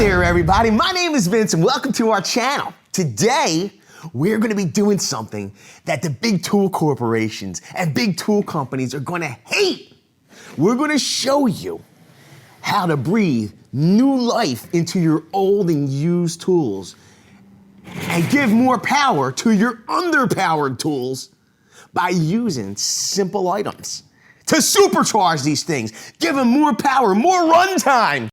there, everybody. My name is Vince, and welcome to our channel. Today, we're going to be doing something that the big tool corporations and big tool companies are going to hate. We're going to show you how to breathe new life into your old and used tools and give more power to your underpowered tools by using simple items to supercharge these things, give them more power, more runtime.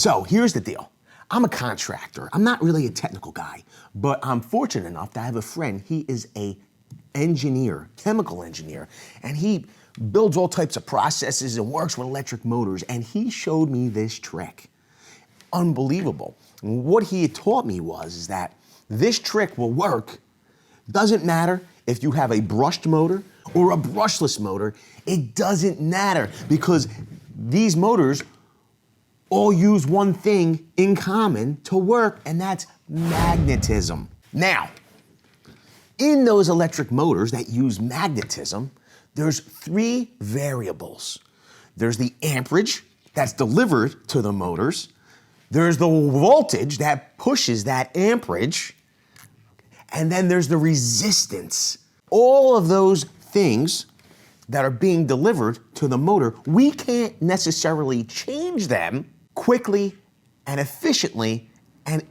So here's the deal. I'm a contractor. I'm not really a technical guy, but I'm fortunate enough to have a friend. He is a engineer, chemical engineer, and he builds all types of processes and works with electric motors, and he showed me this trick. Unbelievable. And what he had taught me is that this trick will work. Doesn't matter if you have a brushed motor or a brushless motor. It doesn't matter because these motors all use one thing in common to work, and that's magnetism. Now, in those electric motors that use magnetism, there's three variables. There's the amperage that's delivered to the motors. There's the voltage that pushes that amperage. And then there's the resistance. All of those things that are being delivered to the motor, we can't necessarily change them quickly and efficiently and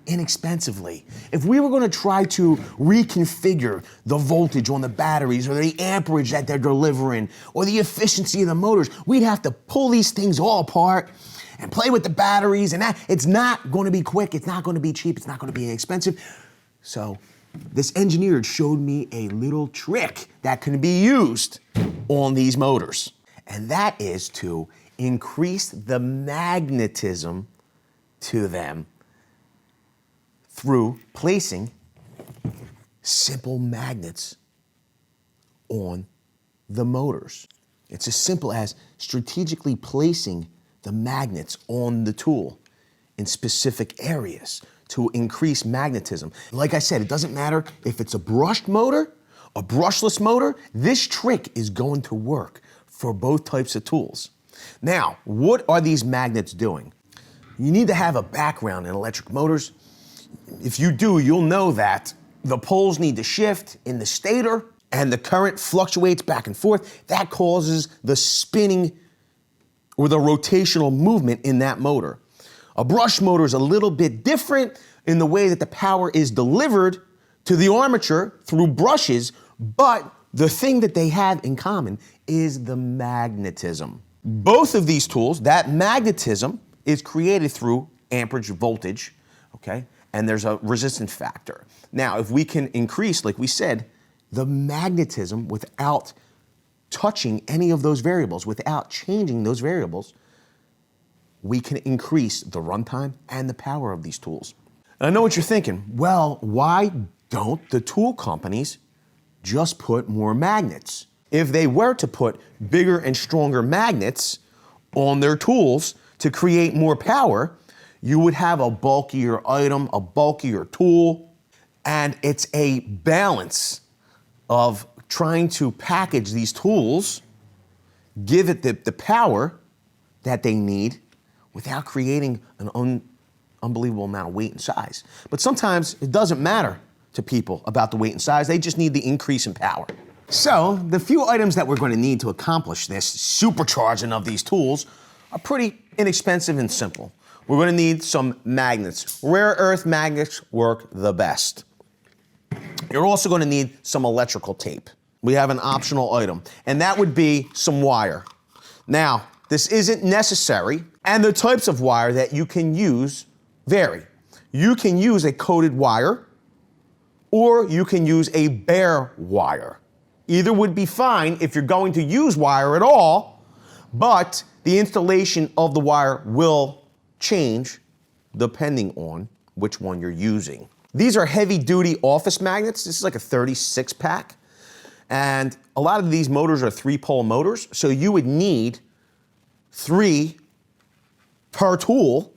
inexpensively. If we were going to try to reconfigure the voltage on the batteries or the amperage that they're delivering or the efficiency of the motors, we'd have to pull these things all apart and play with the batteries, and it's not going to be quick, it's not going to be cheap, it's not going to be inexpensive. So this engineer showed me a little trick that can be used on these motors, and that is to increase the magnetism to them through placing simple magnets on the motors. It's as simple as strategically placing the magnets on the tool in specific areas to increase magnetism. Like I said, it doesn't matter if it's a brushed motor, a brushless motor, this trick is going to work for both types of tools. Now, what are these magnets doing? You need to have a background in electric motors. If you do, you'll know that the poles need to shift in the stator and the current fluctuates back and forth. That causes the spinning or the rotational movement in that motor. A brush motor is a little bit different in the way that the power is delivered to the armature through brushes, but the thing that they have in common is the magnetism. Both of these tools, that magnetism is created through amperage voltage, okay? And there's a resistance factor. Now, if we can increase, like we said, the magnetism without touching any of those variables, without changing those variables, we can increase the runtime and the power of these tools. And I know what you're thinking. Well, why don't the tool companies just put more magnets? If they were to put bigger and stronger magnets on their tools to create more power, you would have a bulkier item, a bulkier tool, and it's a balance of trying to package these tools, give it the power that they need without creating an unbelievable amount of weight and size. But sometimes it doesn't matter to people about the weight and size, they just need the increase in power. So, the few items that we're going to need to accomplish this supercharging of these tools are pretty inexpensive and simple. We're going to need some magnets. Rare earth magnets work the best. You're also going to need some electrical tape. We have an optional item, and that would be some wire. Now, this isn't necessary, and the types of wire that you can use vary. You can use a coated wire, or you can use a bare wire. Either would be fine if you're going to use wire at all, but the installation of the wire will change depending on which one you're using. These are heavy-duty office magnets. This is like a 36 pack. And a lot of these motors are 3-pole motors, so you would need 3 per tool,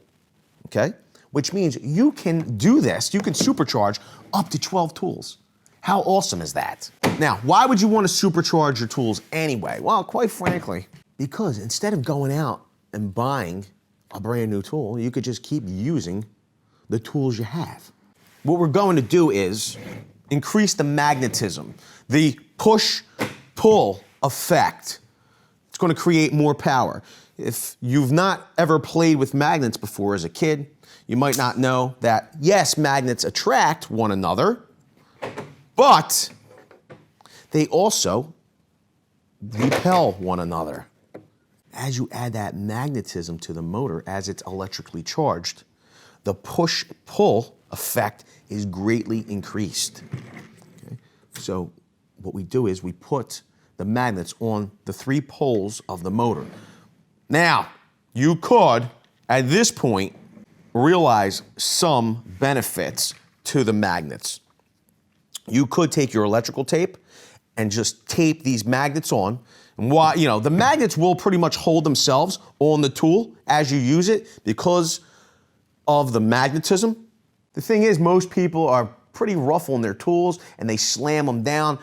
okay? Which means you can do this, you can supercharge up to 12 tools How awesome is that? Now, why would you want to supercharge your tools anyway? Well, quite frankly, because instead of going out and buying a brand new tool, you could just keep using the tools you have. What we're going to do is increase the magnetism, the push-pull effect. It's going to create more power. If you've not ever played with magnets before as a kid, you might not know that, yes, magnets attract one another, but they also repel one another. As you add that magnetism to the motor, as it's electrically charged, the push-pull effect is greatly increased. Okay? So what we do is we put the magnets on the 3 poles of the motor. Now, you could, at this point, realize some benefits to the magnets. You could take your electrical tape and just tape these magnets on. And why, the magnets will pretty much hold themselves on the tool as you use it because of the magnetism. The thing is, most people are pretty rough on their tools and they slam them down.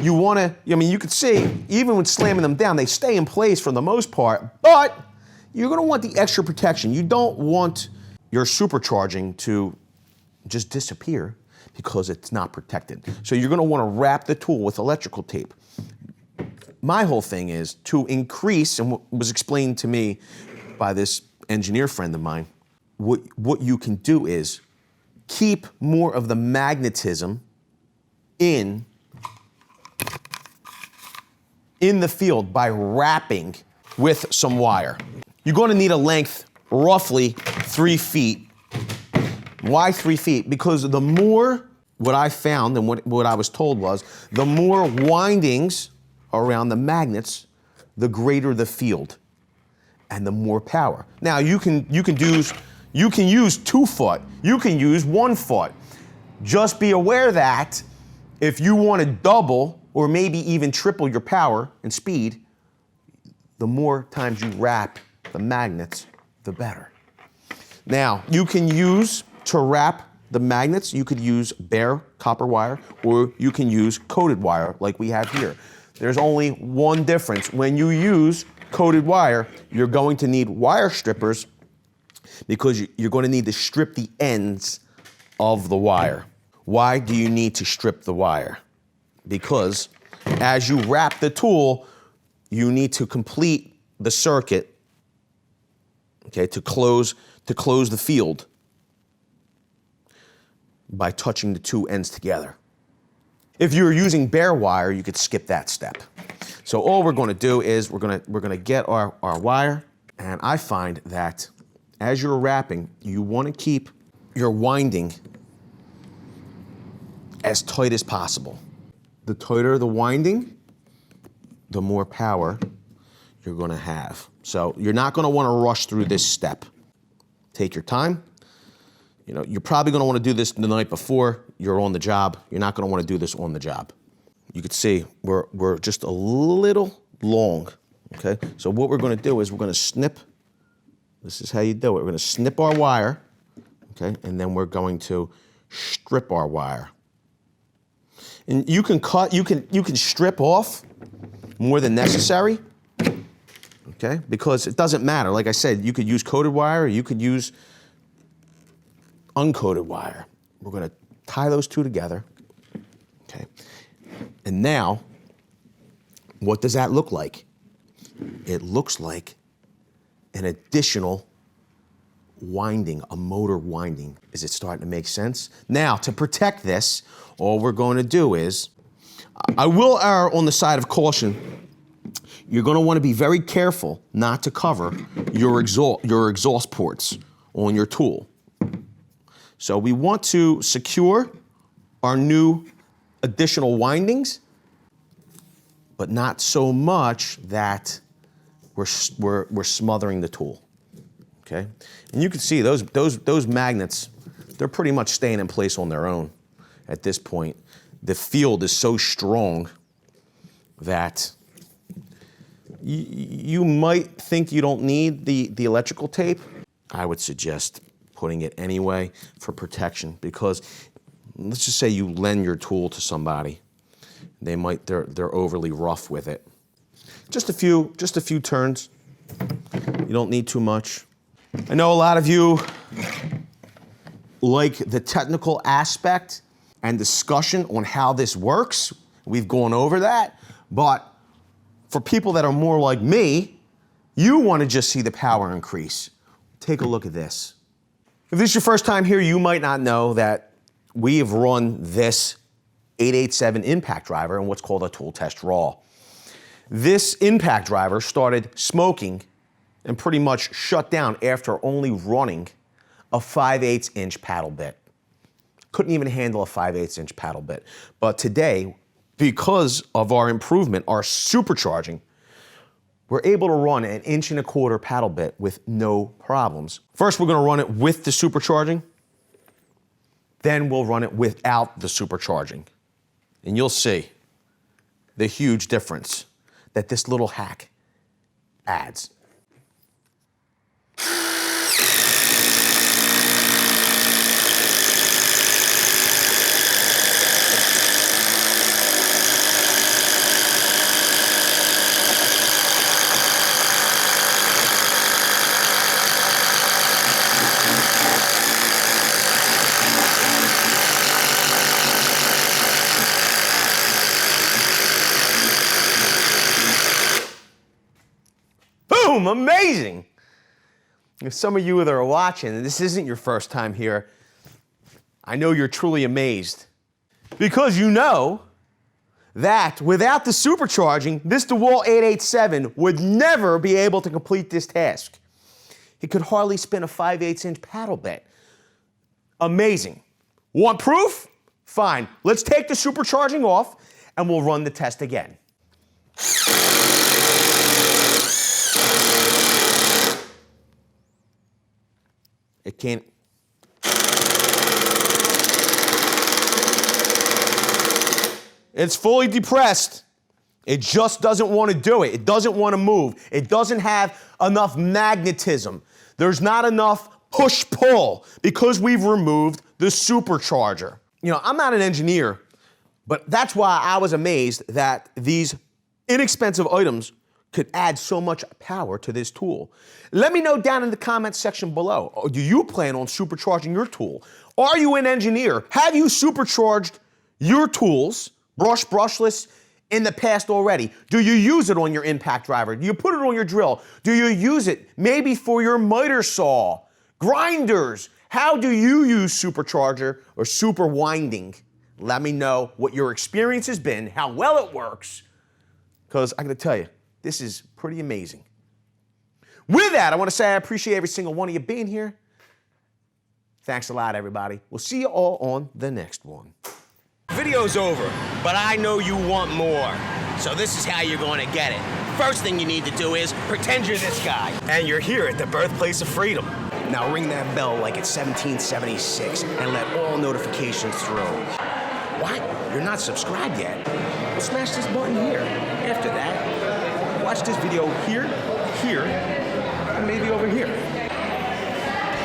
You want to, you could see, even when slamming them down, they stay in place for the most part, but you're going to want the extra protection. You don't want your supercharging to just disappear because it's not protected. So you're going to want to wrap the tool with electrical tape. My whole thing is to increase, and what was explained to me by this engineer friend of mine, what you can do is keep more of the magnetism in the field by wrapping with some wire. You're going to need a length roughly 3 feet. Why 3 feet? Because the more, what I found and what I was told was, the more windings around the magnets, the greater the field and the more power. Now you can use 2 foot, you can use 1 foot. Just be aware that if you want to double or maybe even triple your power and speed, the more times you wrap the magnets, the better. Now, you can use, to wrap the magnets, you could use bare copper wire or you can use coated wire like we have here. There's only one difference. When you use coated wire, you're going to need wire strippers because you're going to need to strip the ends of the wire. Why do you need to strip the wire? Because as you wrap the tool, you need to complete the circuit, okay, to close the field by touching the 2 ends together. If you're using bare wire, you could skip that step. So all we're going to do is we're going to get our wire, and I find that as you're wrapping, you want to keep your winding as tight as possible. The tighter the winding, the more power you're going to have. So you're not going to want to rush through this step. Take your time. You're probably going to want to do this the night before you're on the job. You're not going to want to do this on the job. You can see we're just a little long, okay? So what we're going to do is we're going to snip. This is how you do it. We're going to snip our wire, okay? And then we're going to strip our wire. And you can strip off more than necessary, okay? Because it doesn't matter. Like I said, you could use coated wire, or you could use uncoated wire. We're going to tie those 2 together, okay? And now, what does that look like? It looks like an additional winding, a motor winding. Is it starting to make sense? Now, to protect this, all we're going to do is, I will err on the side of caution. You're going to want to be very careful not to cover your exhaust ports on your tool. So we want to secure our new additional windings, but not so much that we're smothering the tool, okay? And you can see those magnets, they're pretty much staying in place on their own at this point. The field is so strong that you might think you don't need the electrical tape. I would suggest putting it anyway for protection, because let's just say you lend your tool to somebody. They're overly rough with it. Just a few turns. You don't need too much. I know a lot of you like the technical aspect and discussion on how this works. We've gone over that. But for people that are more like me, you want to just see the power increase. Take a look at this. If this is your first time here, you might not know that we have run this 887 impact driver in what's called a tool test raw. This impact driver started smoking and pretty much shut down after only running a 5/8 inch paddle bit. Couldn't even handle a 5/8 inch paddle bit. But today, because of our improvement, our supercharging, we're able to run an 1.25 inch paddle bit with no problems. First, we're gonna run it with the supercharging. Then we'll run it without the supercharging. And you'll see the huge difference that this little hack adds. Boom, amazing. If some of you that are watching, and this isn't your first time here, I know you're truly amazed because you know that without the supercharging, this DeWalt 887 would never be able to complete this task. It could hardly spin a 5/8 inch paddle bit. Amazing. Want proof? Fine. Let's take the supercharging off and we'll run the test again. It can't. It's fully depressed. It just doesn't want to do it. It doesn't want to move. It doesn't have enough magnetism. There's not enough push-pull because we've removed the supercharger. You know, I'm not an engineer, but that's why I was amazed that these inexpensive items could add so much power to this tool. Let me know down in the comments section below. Do you plan on supercharging your tool? Are you an engineer? Have you supercharged your tools, brushless, in the past already? Do you use it on your impact driver? Do you put it on your drill? Do you use it maybe for your miter saw, grinders? How do you use supercharger or super winding? Let me know what your experience has been, how well it works, because I gotta tell you, this is pretty amazing. With that, I want to say I appreciate every single one of you being here. Thanks a lot, everybody. We'll see you all on the next one. Video's over, but I know you want more. So this is how you're going to get it. First thing you need to do is pretend you're this guy. And you're here at the birthplace of freedom. Now ring that bell like it's 1776 and let all notifications through. What? You're not subscribed yet? Well, smash this button here. After that, watch this video here, and maybe over here.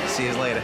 See you later.